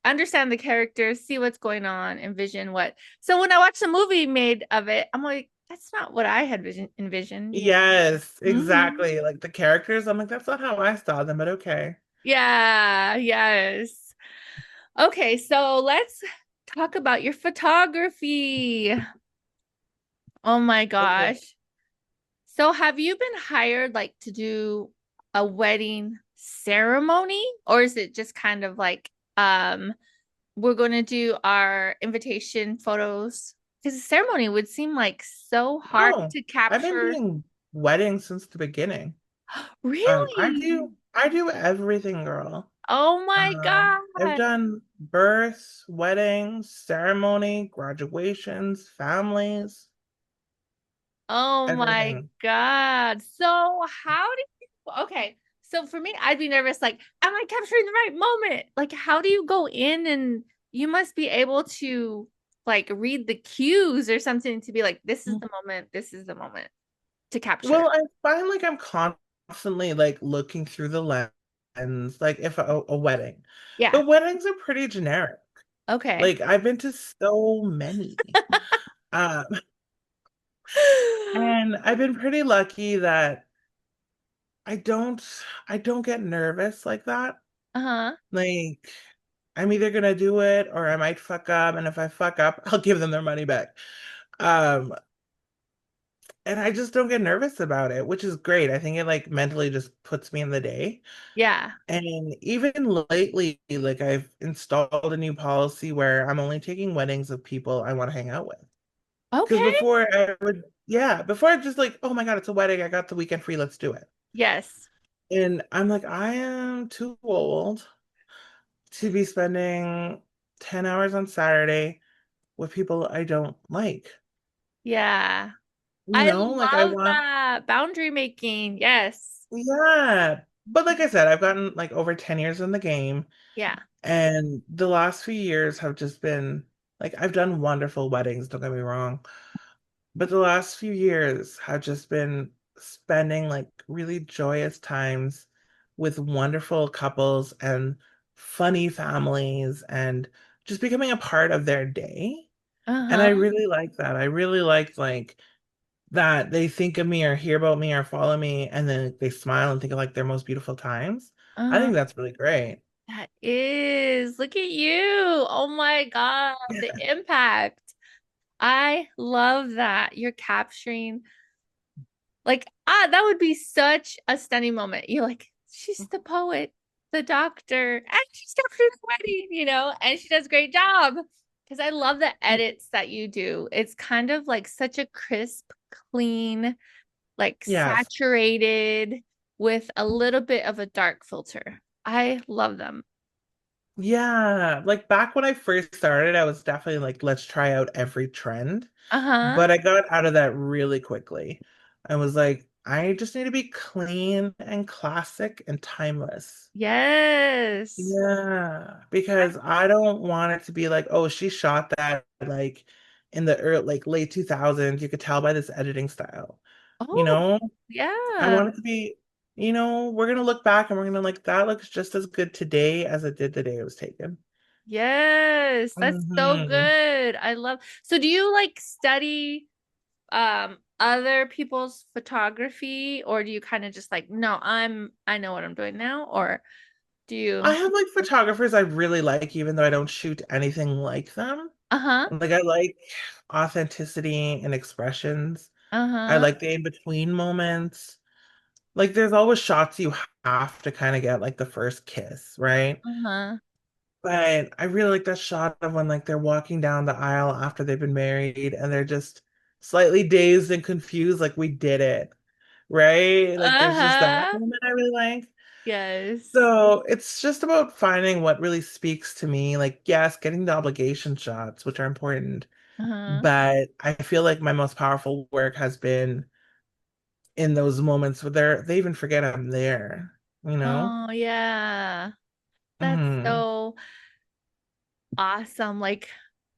understand the characters, see what's going on, envision what. So when I watch the movie made of it, I'm like, that's not what I had envisioned. Yes, Mhm. exactly. Like the characters, I'm like, that's not how I saw them, but okay. Yeah, yes. Okay, so let's talk about your photography. Oh my Okay. gosh. So have you been hired like to do a wedding ceremony or is it just kind of like we're going to do our invitation photos? Because the ceremony would seem like so hard Oh, to I've been capture. doing weddings since the beginning. Really? I do everything, girl. Oh my I've God. done births, weddings, ceremony, graduations, families, Oh my everything. God. So how do you, okay. So for me, I'd be nervous, like, am I capturing the right moment? Like, how do you go in and you must be able to like read the cues or something to be like, this is the moment to capture. Well, I find like I'm constantly like looking through the lens, like if a wedding. Yeah. But weddings are pretty generic. Okay. Like I've been to so many. Um, and I've been pretty lucky that I don't I don't get nervous like that. Uh-huh. Like I'm either gonna do it or I might fuck up, and if I fuck up, I'll give them their money back. Um, and I just don't get nervous about it, which is great. I think it like mentally just puts me in the day. Yeah. And even lately, like I've installed a new policy where I'm only taking weddings of people I want to hang out with. Because Okay. before I would, yeah, before I just like, oh my God, it's a wedding. I got the weekend free. Let's do it. Yes. And I'm like, I am too old to be spending 10 hours on Saturday with people I don't like. Yeah. You I know, like I love want, that. Boundary making. Yes. yeah. But like I said, I've gotten like over 10 years in the game. Yeah. And the last few years have just been like I've done wonderful weddings, don't get me wrong. But the last few years have just been spending like really joyous times with wonderful couples and funny families and just becoming a part of their day. And I Uh-huh. really like that. I really like that they think of me or hear about me or follow me and then they smile and think of like their most beautiful times. I Uh-huh. think that's really great. That is. Look at you. Oh my God, the impact. I love that. You're capturing like that would be such a stunning moment. You're like, she's the poet, the doctor, and she's capturing the wedding, and she does a great job. Because I love the edits that you do. It's kind of like such a crisp, clean, like Yes. saturated with a little bit of a dark filter. I love them. Yeah, like back when I first started, I was definitely like, let's try out every trend. Uh-huh. But I got out of that really quickly. I was like, I just need to be clean and classic and timeless. Yes. Yeah, because I don't want it to be like, oh, she shot that like in the early, like late 2000s. You could tell by this editing style. You Oh, know, I yeah. want it to be, we're gonna look back and we're gonna like that looks just as good today as it did the day it was taken. Yes. That's so Hmm. good. I love. So do you like study other people's photography, or do you kind of just like, no, I know what I'm doing now, or do I you? have like photographers I really like, even though I don't shoot anything like them. Uh-huh. Like I like authenticity and expressions. I Uh-huh. like the in-between moments. Like there's always shots you have to kind of get like the first kiss, right? Uh-huh. But I really like that shot of when like they're walking down the aisle after they've been married and they're just slightly dazed and confused, like we did it, right? Like there's just that Uh-huh. moment I really like. Yes. So it's just about finding what really speaks to me. Like, yes, getting the obligation shots, which are important, Uh-huh. but I feel like my most powerful work has been in those moments where they even forget I'm there, you know? Oh, yeah. That's Hmm. so awesome. Like,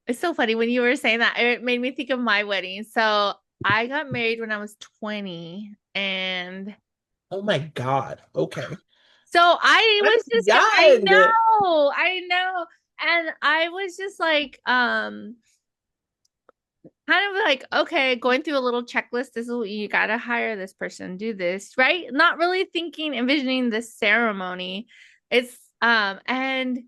it's so funny when you were saying that, it made me think of my wedding. So I got married when I was 20, and Oh my God. Okay. so I I'm was just, young. I know. And I was just like, kind of like, okay, going through a little checklist. This is what you gotta hire this person, do this, right? Not really thinking, envisioning this ceremony. It's and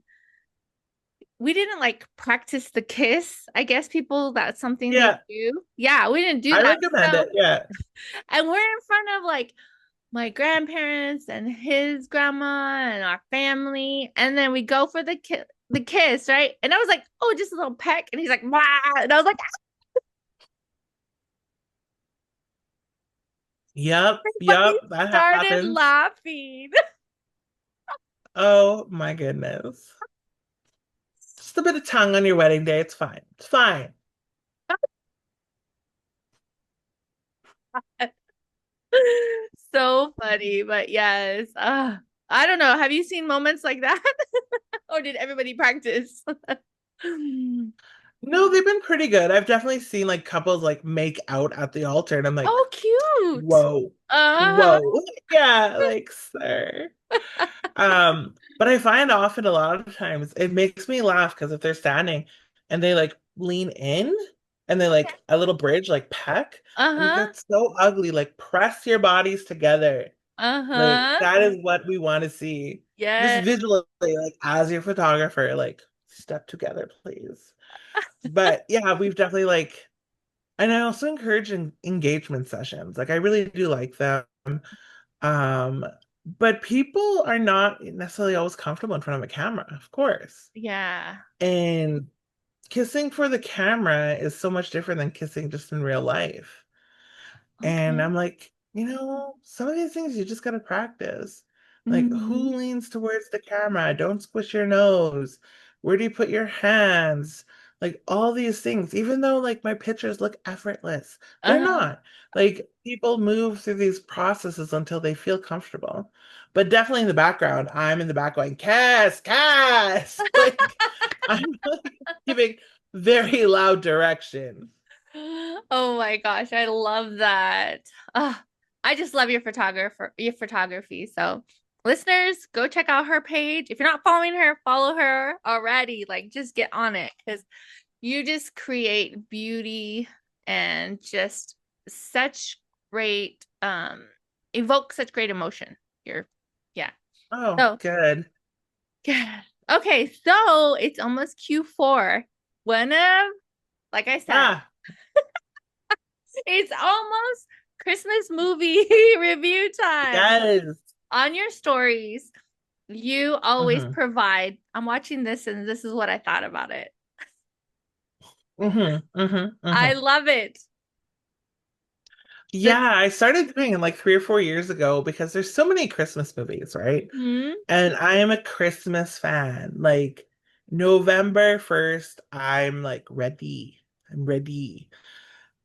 we didn't like practice the kiss. I guess people that's something they Yeah, do. Yeah, we didn't do I that. recommend So it. Yeah. and we're in front of like my grandparents and his grandma and our family, and then we go for the kiss, right? And I was like, oh, just a little peck, and he's like, wow, and I was like, Yep. everybody Yep. That started happens. laughing. Oh my goodness. Just a bit of tongue on your wedding day. It's fine. It's fine. So funny, but yes. I don't know. Have you seen moments like that? Or did everybody practice? No, they've been pretty good. I've definitely seen like couples like make out at the altar, and I'm like, Oh, cute. whoa, Uh-huh. whoa. Yeah, like, sir. But I find often a lot of times it makes me laugh because if they're standing and they like lean in and they like a little bridge, like peck, I'm like, Uh-huh. that's so ugly. Like, press your bodies together. Like, Uh-huh. that is what we want to see. Just Yes. visually, like, as your photographer, like, step together, please. But yeah, we've definitely like, and I also encourage engagement sessions. Like, I really do like them. Um, but people are not necessarily always comfortable in front of a camera, of course. Yeah. And kissing for the camera is so much different than kissing just in real life. And Okay. I'm like, some of these things you just gotta practice. Like, Hmm. who leans towards the camera? Don't squish your nose. Where do you put your hands? Like, all these things, even though like my pictures look effortless, they're Uh-huh. not. Like, people move through these processes until they feel comfortable. But definitely in the background, I'm in the back going, Cass, Cass. Like, I'm like giving very loud direction. Oh my gosh, I love that. I just love your photography. So, listeners, go check out her page. If you're not following her, follow her already. Like, just get on it because you just create beauty and just such great, evoke such great emotion. You're, yeah. Oh, So, good. yeah. Okay, so it's almost Q4. One of, like I said, Ah, it's almost Christmas movie review time. yes. On your stories, you always Hmm. provide. I'm watching this and this is what I thought about it. Hmm. Hmm. I Hmm. love it. The Yeah, I started doing it like 3 or 4 years ago because there's so many Christmas movies, right? hmm And I am a Christmas fan. Like November 1st, I'm like ready. I'm ready.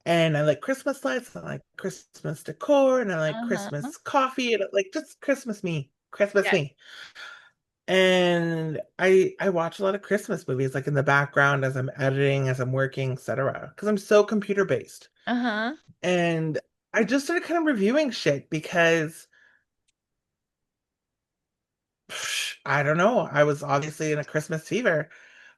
And I like Christmas lights, I like Christmas decor, and I like Uh-huh. Christmas coffee, and like just Christmas me. Christmas Yeah. me. And I watch a lot of Christmas movies like in the background as I'm editing, as I'm working, etc. Because I'm so computer based. Uh-huh. And I just started kind of reviewing shit because I don't know. I was obviously in a Christmas fever,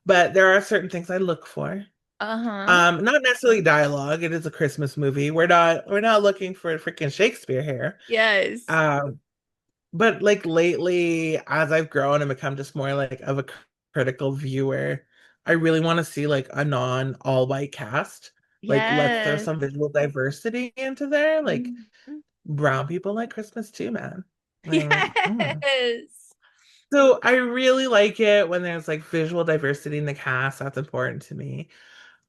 but there are certain things I look for. Uh-huh. Not necessarily dialogue. It is a Christmas movie. We're not looking for freaking Shakespeare here. Yes. Um, but like lately, as I've grown and become just more like of a critical viewer, I really want to see like a non all white cast. Like let's throw Yes. some visual diversity into there. Like Mhm. brown people like Christmas too, man. Like, Yes. So I really like it when there's like visual diversity in the cast. That's important to me.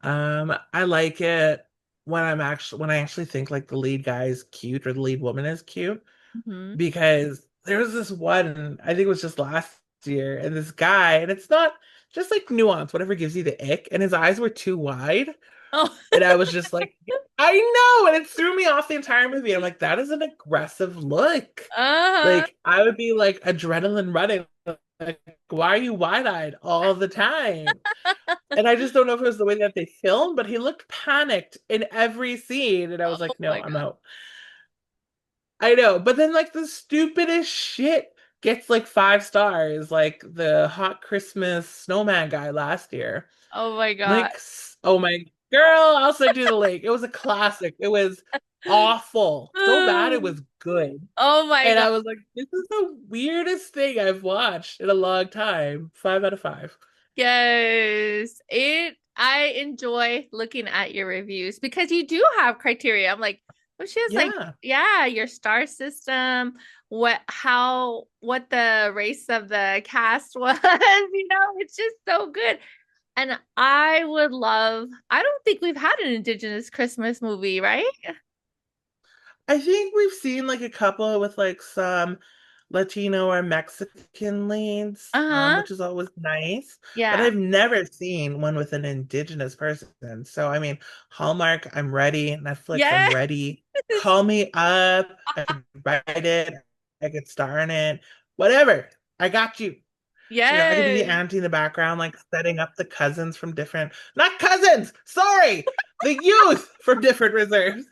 I like it when I actually think like the lead guy is cute or the lead woman is cute Hmm. because there was this one, I think it was just last year, and this guy, and it's not just like nuance, whatever gives you the ick, and his eyes were too wide. Oh. And I was just like, I know, and it threw me off the entire movie. I'm like, that is an aggressive look. Uh-huh. Like, I would be like adrenaline running. Like, why are you wide-eyed all the time? And I just don't know if it was the way that they filmed, but he looked panicked in every scene. And I was Oh like, no, my I'm God. out. I know. But then, like, the stupidest shit gets like 5 stars, like the hot Christmas snowman guy last year. Oh my God. Like, oh my girl, I'll send you the link. It was a classic. It was awful. So bad it was good. Oh my And God. I was like, this is the weirdest thing I've watched in a long time. 5 out of 5. Yes. I enjoy looking at your reviews because you do have criteria. I'm like, oh, she has like, Yeah. yeah, your star system, what the race of the cast was, it's just so good. And I don't think we've had an Indigenous Christmas movie, right? I think we've seen like a couple with like some Latino or Mexican leads, Uh-huh. which is always nice. But Yeah. I've never seen one with an Indigenous person. So I mean, Hallmark, I'm ready. Netflix, I'm Yes. ready. Call me up. I could write it. I could star in it. Whatever. I got you. I could be the Yes. auntie in the background, like setting up the cousins from different, not cousins, sorry, the youth from different reserves.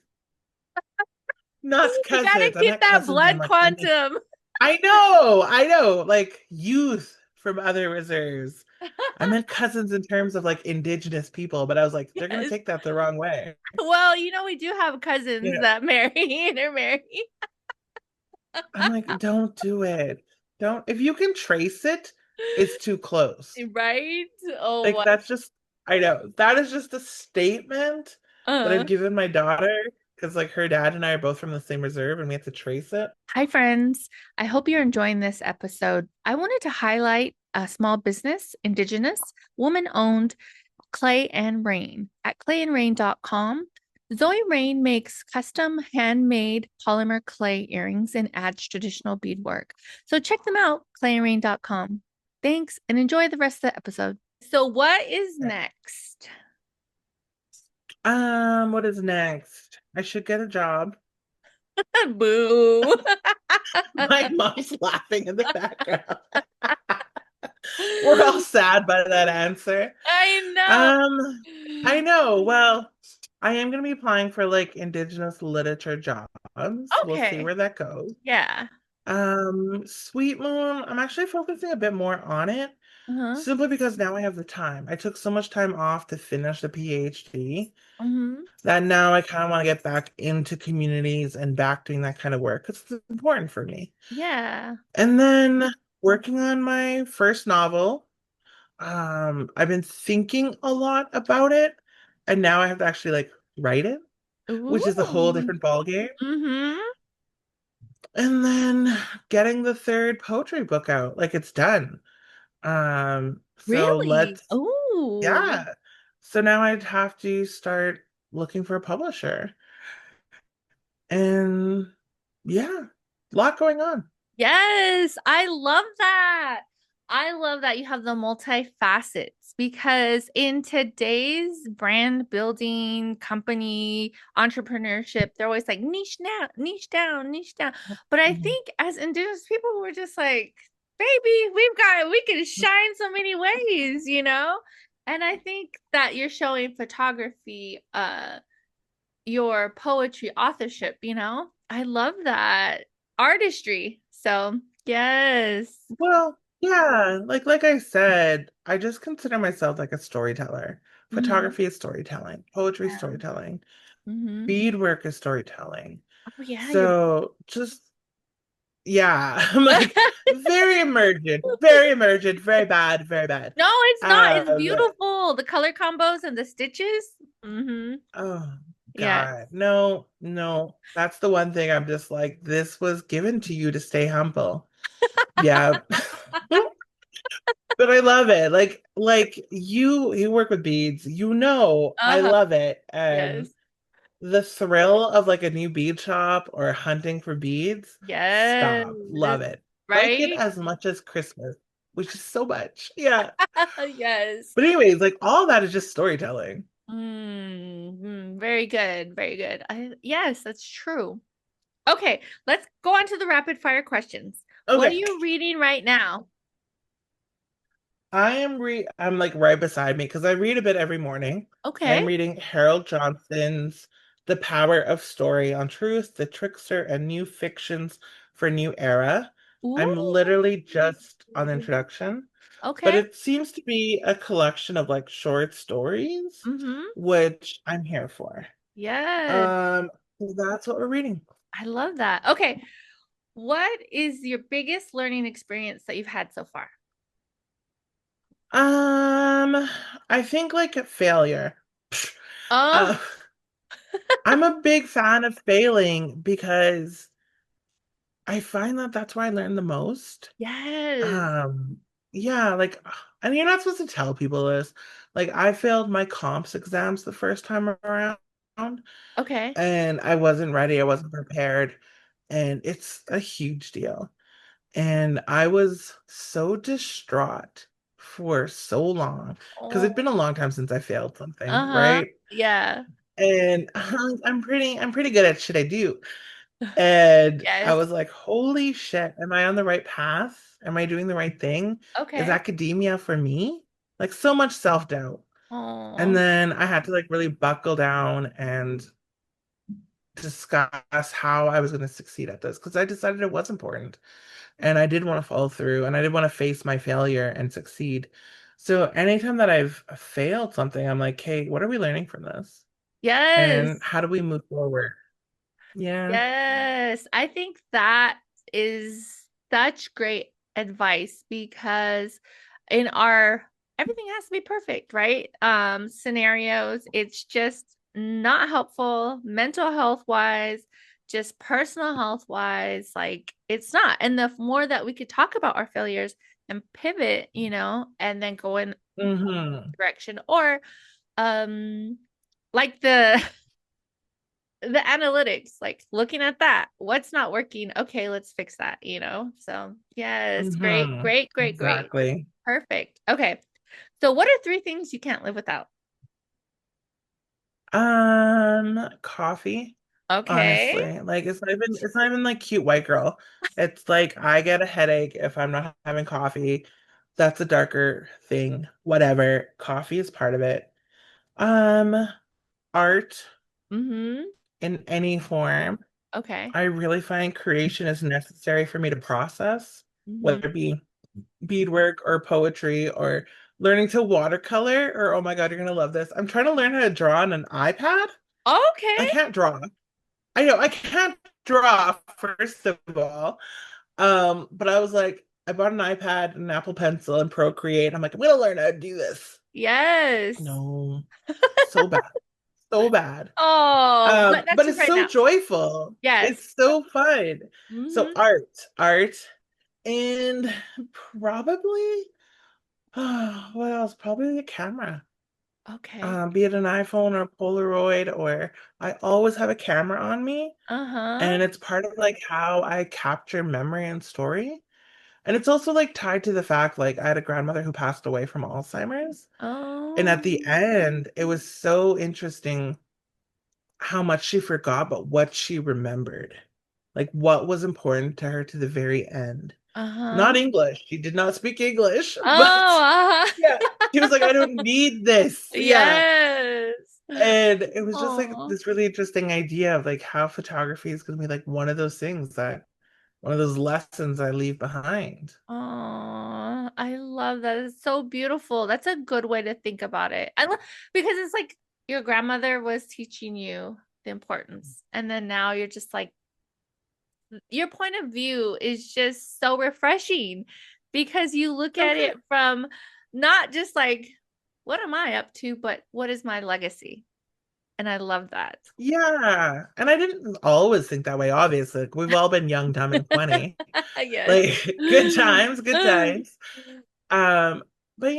Not You gotta cousins. I keep meant that cousins in blood like any. quantum. I know, like youth from other reserves. I meant cousins in terms of like indigenous people, but I was like, they're gonna Yes. take that the wrong way. Well, we do have You cousins know, that marry. They're married. I'm like, don't do it. Don't. If you can trace it, it's too close. Right? Oh Like my. that's just, I know that is just a statement that Uh. I've given my daughter because like her dad and I are both from the same reserve, and we have to trace it. Hi, friends. I hope you're enjoying this episode. I wanted to highlight a small business, Indigenous, woman owned Clay and Rain at clayandраin.com. Zoe Rain makes custom handmade polymer clay earrings and adds traditional beadwork. So check them out, clayandrain.com. Thanks and enjoy the rest of the episode. So, what is next? What is next? I should get a job. Boo. My mom's laughing in the background. We're all sad by that answer. I know. Um, I know. Well, I am going to be applying for like Indigenous literature jobs. We'll see Okay. where that goes. Yeah. Sweetmoon, I'm actually focusing a bit more on it Uh-huh. simply because now I have the time. I took so much time off to finish the PhD Hmm. that now I kind of want to get back into communities and back doing that kind of work because it's important for me. Yeah. And then working on my first novel. I've been thinking a lot about it, and now I have to actually like write it, which is a whole Ooh. different ballgame. Mm-hmm. And then getting the third poetry book out, like it's done. So Really? let's, Oh. yeah. So now I'd have to start looking for a publisher. And yeah, a lot going on. Yes, I love that. I love that you have the multifacets because in today's brand building, company, entrepreneurship, they're always like niche now, niche down, niche down. But I Mhm. think as Indigenous people, we're just like, baby, we can shine so many ways. And I think that you're showing photography, your poetry authorship. I love that artistry. So, yes. Well, yeah, like I said, I just consider myself like a storyteller. Mm-hmm. Photography is storytelling. Poetry is Yeah. storytelling. Mm-hmm. Beadwork is storytelling. Oh yeah, you're So just yeah, I'm like very emergent, very bad, very bad. No, it's not. It's Um, beautiful. The color combos and the stitches. Mm-hmm. oh Yeah. God, no, no. That's the one thing I'm just like, this was given to you to stay humble. Yeah. But I love it. Like you work with beads, I Uh-huh. love it. And Yes. the thrill of like a new bead shop or hunting for beads, Yes. stop. Love it. Like it Right? as much as Christmas, which is so much. Yeah. Yes. But anyways, like all that is just storytelling. Very good. Very good. Yes, that's true. Okay, let's go on to the rapid fire questions. What are Okay. you reading right now? I'm like right beside me because I read a bit every morning. Okay. I'm reading Harold Johnson's The Power of Story on Truth, The Trickster, and New Fictions for New Era. I'm Ooh. literally just on the introduction, but Okay. it seems to be a collection of like short stories, Mm-hmm. which I'm here for. Yes. Um, so that's what we're reading. I love that. Okay. What is your biggest learning experience that you've had so far? Um, I think like a failure. Oh, Uh, I'm a big fan of failing because I find that that's where I learn the most. yes. Um, yeah, like, and you're not supposed to tell people this. Like, I failed my comps exams the first time around, Okay. and I wasn't ready. I wasn't prepared, and it's a huge deal. And I was so distraught for so long because it'd been a Oh, long time since I failed something, uh-huh. right? Yeah. And I'm pretty good at shit I do. And I Yes. was like, holy shit, am I on the right path? Am I doing the right thing? Is Okay. academia for me? Like so much self-doubt. And Oh, then I had to like really buckle down and discuss how I was going to succeed at this because I decided it was important and I did want to follow through and I did want to face my failure and succeed. So anytime that I've failed something, I'm like, hey, what are we learning from this? And yes. how do we move forward? Yeah. Yes. I think that is such great advice because in our everything has to be perfect, right? Scenarios, it's just not helpful mental health wise, just personal health wise, like it's not. And the more that we could talk about our failures and pivot, and then go in Hmm. direction or um like the analytics, like looking at that, what's not working? Okay, let's fix that. So, yes, great, Hmm. great, great, great. Exactly. Perfect. Okay. So, what are three things you can't live without? Coffee, Okay. honestly. Like it's not even like cute white girl. It's like I get a headache if I'm not having coffee. That's a darker thing. Whatever. Coffee is part of it. Um, art Mm-hmm. in any form. Okay. I really find creation is necessary for me to process, Mm-hmm. whether it be beadwork or poetry or learning to watercolor or oh my God, you're gonna love this. I'm trying to learn how to draw on an iPad. I Okay. can't draw. I know I can't draw, first of all. But I was like, I bought an iPad, an Apple Pencil, and Procreate. I'm like, I'm gonna learn how to do this. Yes. No, so bad, so bad. Oh, but that's But it it's right so now. joyful. Yes. It's so fun. So Mm-hmm. art, and probably, what else? Probably a camera. Okay. Be it an iPhone or a Polaroid, or I always have a camera on me. Uh-huh. And it's part of like how I capture memory and story. And it's also like tied to the fact like I had a grandmother who passed away from Alzheimer's. And Oh. at the end, it was so interesting how much she forgot, but what she remembered. Like what was important to her to the very end. Uh-huh. Not English. She did not speak English, but Oh, yeah, she was like, I don't need this. Yeah. yes. And it was just like Oh, this really interesting idea of like how photography is going to be like one of those things that one of those lessons I leave behind. oh, I love that. It's so beautiful. That's a good way to think about it. Because it's like your grandmother was teaching you the importance, and then now you're just like your point of view is just so refreshing because you look at Okay. it from not just like what am I up to, but what is my legacy? And I love that. Yeah. And I didn't always think that way, obviously. Like, we've all been young, dumb, and 20. Yes. Like good times, good times. Um, but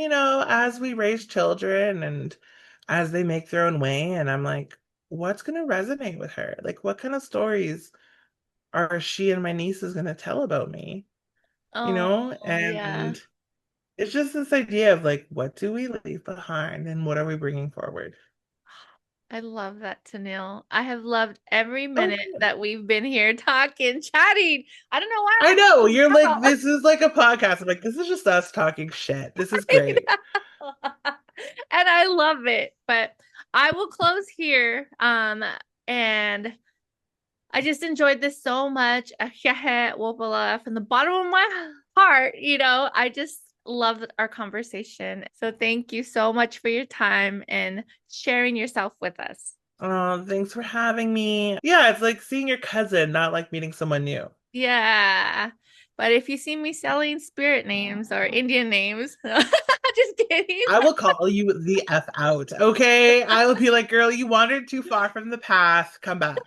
as we raise children and as they make their own way, and I'm like, what's gonna resonate with her? Like what kind of stories are she and my nieces gonna tell about me? Oh, yeah. And it's just this idea of like, what do we leave behind and what are we bringing forward? I love that, Tenille. I have loved every Oh, minute good. that we've been here talking, chatting. I don't know why I I'm know, so you're like, proud. this is like a podcast. I'm like, this is just us talking shit. This is I great. know. And I love it. But I will close here. And I just enjoyed this so much. From the bottom of my heart, I just love our conversation. So thank you so much for your time and sharing yourself with us. Oh, thanks for having me. Yeah, it's like seeing your cousin, not like meeting someone new. Yeah. But if you see me selling spirit names or Indian names, just kidding. I will call you the F out, okay? I will be like, girl, you wandered too far from the path. Come back.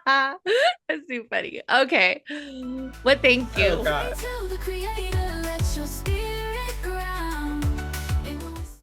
That's too funny. Okay. Well, thank Oh, you. God.